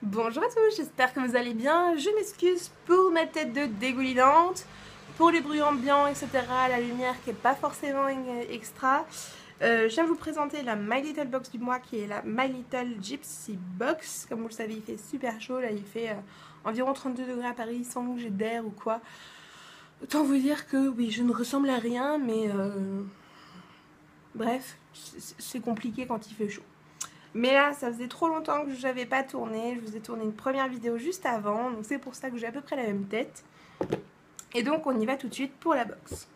Bonjour à tous, j'espère que vous allez bien. Je m'excuse pour ma tête de dégoulinante, pour les bruits ambiants, etc. La lumière qui n'est pas forcément extra. Je viens de vous présenter la My Little Box du mois qui est la My Little Gypsy Box. Comme vous le savez, il fait super chaud. Là, il fait environ 32 degrés à Paris sans que j'ai d'air ou quoi. Autant vous dire que oui, je ne ressemble à rien, mais bref, c'est compliqué quand il fait chaud. Mais là, ça faisait trop longtemps que je n'avais pas tourné. Je vous ai tourné une première vidéo juste avant. Donc c'est pour ça que j'ai à peu près la même tête. Et donc on y va tout de suite pour la box.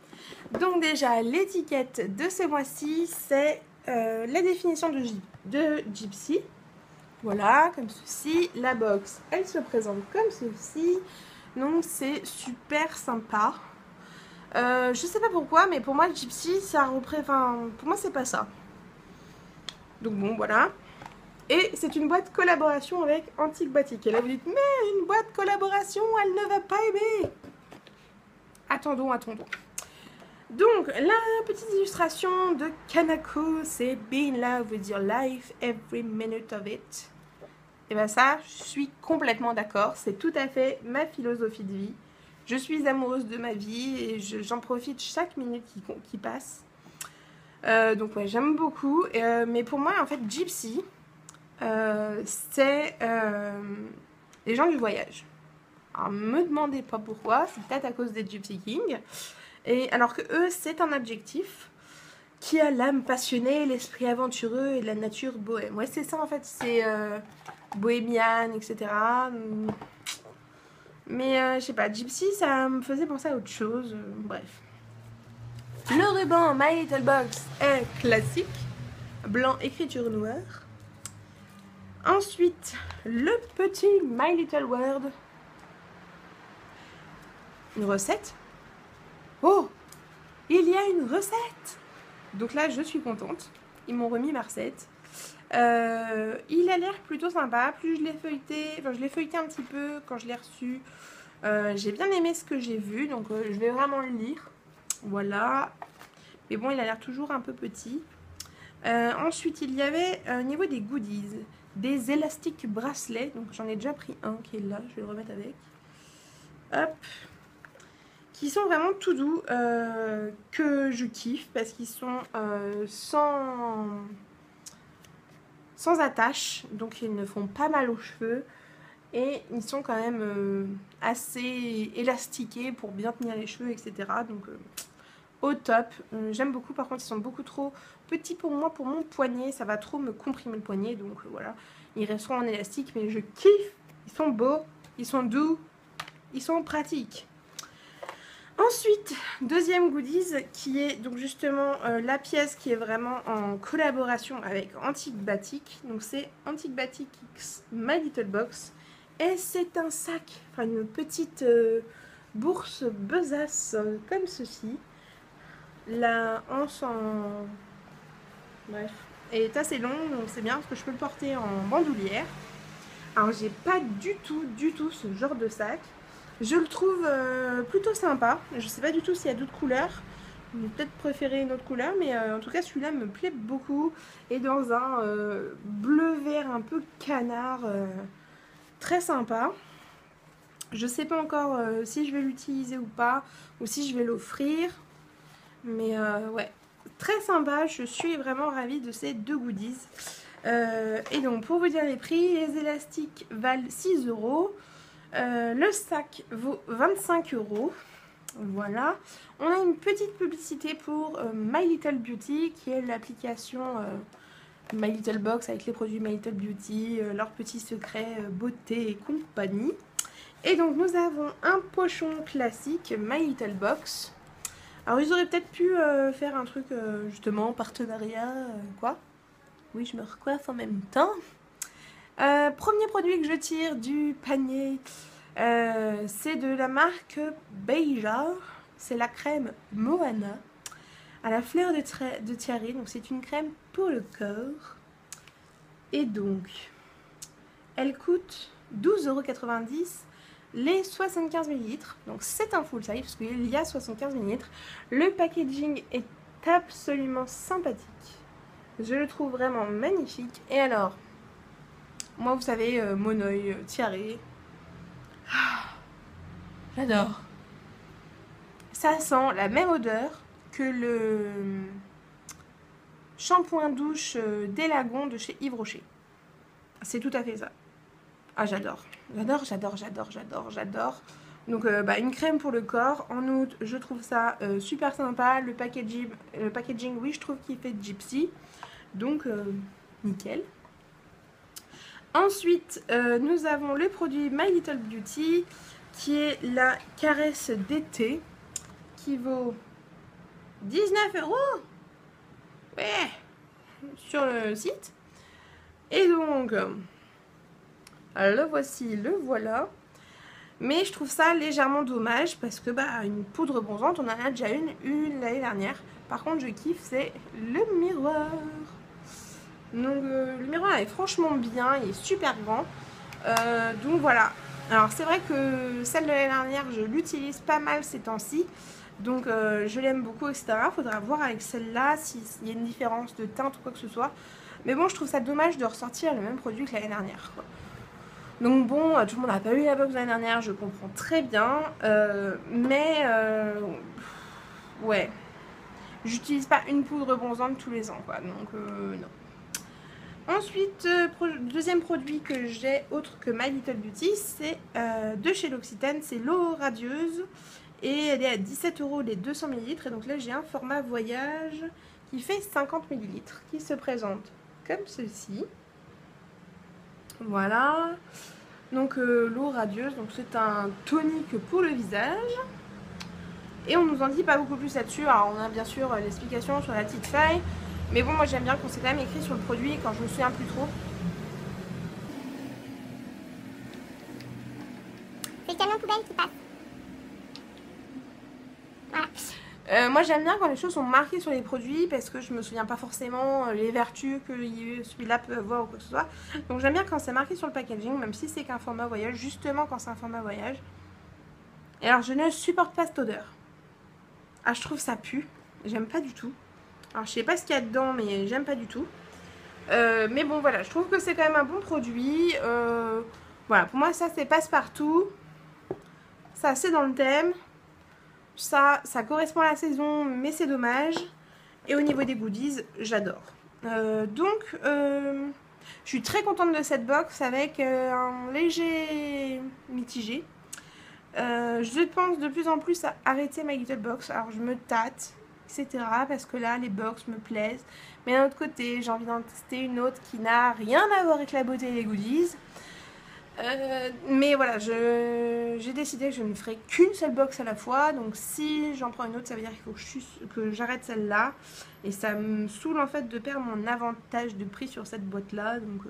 Donc déjà, l'étiquette de ce mois-ci, c'est la définition de Gypsy. Voilà, comme ceci. La box, elle se présente comme ceci. Donc c'est super sympa. Je sais pas pourquoi, mais pour moi, Gypsy, ça représente... Enfin, pour moi, c'est pas ça. Donc bon, voilà. Et c'est une boîte collaboration avec Antique Batik. Et là vous dites, mais une boîte collaboration, elle ne va pas aimer. Attendons. Donc, la petite illustration de Kanako, c'est Be in love with your life, every minute of it. Et bien ça, je suis complètement d'accord. C'est tout à fait ma philosophie de vie. Je suis amoureuse de ma vie et j'en profite chaque minute qui passe. Donc ouais, j'aime beaucoup. Mais pour moi, en fait, Gypsy... c'est les gens du voyage. Alors, me demandez pas pourquoi, c'est peut-être à cause des Gypsy Kings. Et alors que eux, c'est un adjectif qui a l'âme passionnée, l'esprit aventureux et la nature bohème. Ouais, c'est ça en fait, c'est bohémienne, etc. Mais je sais pas, Gypsy, ça me faisait penser à autre chose. Bref. Le ruban My Little Box est classique, blanc écriture noire. Ensuite, le petit My Little World. Une recette. Oh, il y a une recette. Donc là, je suis contente. Ils m'ont remis ma recette. Il a l'air plutôt sympa. Plus je l'ai feuilleté, enfin je l'ai feuilleté un petit peu quand je l'ai reçu. J'ai bien aimé ce que j'ai vu, donc je vais vraiment le lire. Voilà. Mais bon, il a l'air toujours un peu petit. Ensuite, il y avait au niveau des goodies, des élastiques bracelets. Donc j'en ai déjà pris un qui est là, je vais le remettre avec. Hop. Qui sont vraiment tout doux, que je kiffe parce qu'ils sont sans attache. Donc ils ne font pas mal aux cheveux. Et ils sont quand même assez élastiqués pour bien tenir les cheveux, etc. Donc au top. J'aime beaucoup, par contre ils sont beaucoup trop petits pour moi, pour mon poignet, ça va trop me comprimer le poignet, donc voilà, ils resteront en élastique, mais je kiffe, ils sont beaux, ils sont doux, ils sont pratiques. Ensuite, deuxième goodies, qui est donc justement la pièce qui est vraiment en collaboration avec Antique Batik, donc c'est Antique Batik X My Little Box, et c'est un sac, enfin une petite bourse besace comme ceci. La hanche en... Bref. Elle est assez longue, donc c'est bien parce que je peux le porter en bandoulière. Alors j'ai pas du tout ce genre de sac. Je le trouve plutôt sympa. Je sais pas du tout s'il y a d'autres couleurs. Je vais peut-être préférer une autre couleur, mais en tout cas celui-là me plaît beaucoup. Et dans un bleu-vert un peu canard, très sympa. Je sais pas encore si je vais l'utiliser ou pas, ou si je vais l'offrir. Mais ouais, très sympa, je suis vraiment ravie de ces deux goodies. Et donc pour vous dire les prix, les élastiques valent 6 €, le sac vaut 25 €. Voilà, on a une petite publicité pour My Little Beauty, qui est l'application My Little Box avec les produits My Little Beauty, leurs petits secrets beauté et compagnie. Et donc nous avons un pochon classique My Little Box. Alors ils auraient peut-être pu faire un truc justement partenariat quoi. Oui, je me recoiffe en même temps. Premier produit que je tire du panier, c'est de la marque Beija. C'est la crème Moana à la fleur de tiare. Donc c'est une crème pour le corps. Et donc elle coûte 12,90 € les 75 ml, donc c'est un full size parce qu'il y a 75 ml. Le packaging est absolument sympathique, je le trouve vraiment magnifique. Et alors, Moi, vous savez, mon œil tiaré. J'adore. Ça sent la même odeur que le shampoing douche des Lagons de chez Yves Rocher. C'est tout à fait ça. Ah, j'adore. J'adore, j'adore, j'adore, j'adore, j'adore. Donc, une crème pour le corps. En août, je trouve ça super sympa. Le packaging, oui, je trouve qu'il fait gypsy. Donc, nickel. Ensuite, nous avons le produit My Little Beauty, qui est la caresse d'été, qui vaut 19 €. Ouais, sur le site. Et donc, le voici, le voilà. Mais je trouve ça légèrement dommage parce que une poudre bronzante, on en a déjà une l'année dernière. Par contre, je kiffe, c'est le miroir. Donc, le miroir est franchement bien, il est super grand. Donc voilà. Alors, c'est vrai que celle de l'année dernière, je l'utilise pas mal ces temps-ci. Donc, je l'aime beaucoup, etc. Faudra voir avec celle-là s'il y a une différence de teinte ou quoi que ce soit. Mais bon, je trouve ça dommage de ressortir le même produit que l'année dernière, quoi. Donc bon, tout le monde n'a pas eu la box l'année dernière, je comprends très bien. Ouais. J'utilise pas une poudre bronzante tous les ans, quoi. Donc, non. Ensuite, deuxième produit que j'ai, autre que My Little Beauty, c'est de chez L'Occitane, c'est l'eau radieuse. Et elle est à 17 € les 200 ml. Et donc là, j'ai un format voyage qui fait 50 ml, qui se présente comme ceci. Voilà. Donc l'eau radieuse, donc c'est un tonique pour le visage. Et on nous en dit pas beaucoup plus là-dessus. Alors on a bien sûr l'explication sur la petite feuille. Mais bon, moi j'aime bien qu'on s'est quand même écrit sur le produit quand je me souviens plus trop. C'est le camion poubelle qui passe. Voilà. Moi j'aime bien quand les choses sont marquées sur les produits parce que je me souviens pas forcément les vertus que celui-là peut avoir ou quoi que ce soit. Donc j'aime bien quand c'est marqué sur le packaging, même si c'est qu'un format voyage, justement quand c'est un format voyage. Et alors je ne supporte pas cette odeur. Ah, je trouve ça pue, j'aime pas du tout. Alors je sais pas ce qu'il y a dedans, mais j'aime pas du tout. Mais bon voilà, je trouve que c'est quand même un bon produit. Voilà, pour moi ça c'est passe-partout. Ça c'est dans le thème. Ça correspond à la saison, mais c'est dommage. Et au niveau des goodies, j'adore. Donc, je suis très contente de cette box avec un léger mitigé. Je pense de plus en plus à arrêter My Little Box. Alors, je me tâte, etc. Parce que là, les box me plaisent. Mais d'un autre côté, j'ai envie d'en tester une autre qui n'a rien à voir avec la beauté et les goodies. Mais voilà, j'ai décidé que je ne ferai qu'une seule box à la fois. Donc si j'en prends une autre, ça veut dire qu'il faut que j'arrête celle-là. Et ça me saoule en fait de perdre mon avantage de prix sur cette boîte-là. Donc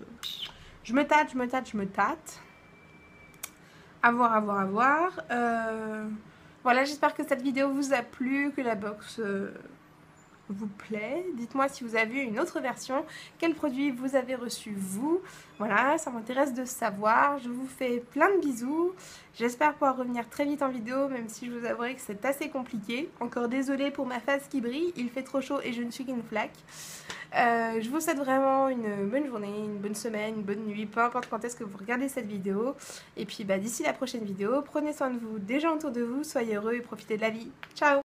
je me tâte, je me tâte, je me tâte. À voir, à voir, à voir. Voilà, j'espère que cette vidéo vous a plu, que la box vous plaît. Dites-moi si vous avez une autre version, quel produit vous avez reçu vous. Voilà, ça m'intéresse de savoir. Je vous fais plein de bisous. J'espère pouvoir revenir très vite en vidéo, même si je vous avouerai que c'est assez compliqué. Encore désolée pour ma face qui brille, il fait trop chaud et je ne suis qu'une flaque. Je vous souhaite vraiment une bonne journée, une bonne semaine, une bonne nuit, peu importe quand est-ce que vous regardez cette vidéo. Et puis d'ici la prochaine vidéo, prenez soin de vous, des gens autour de vous, soyez heureux et profitez de la vie. Ciao!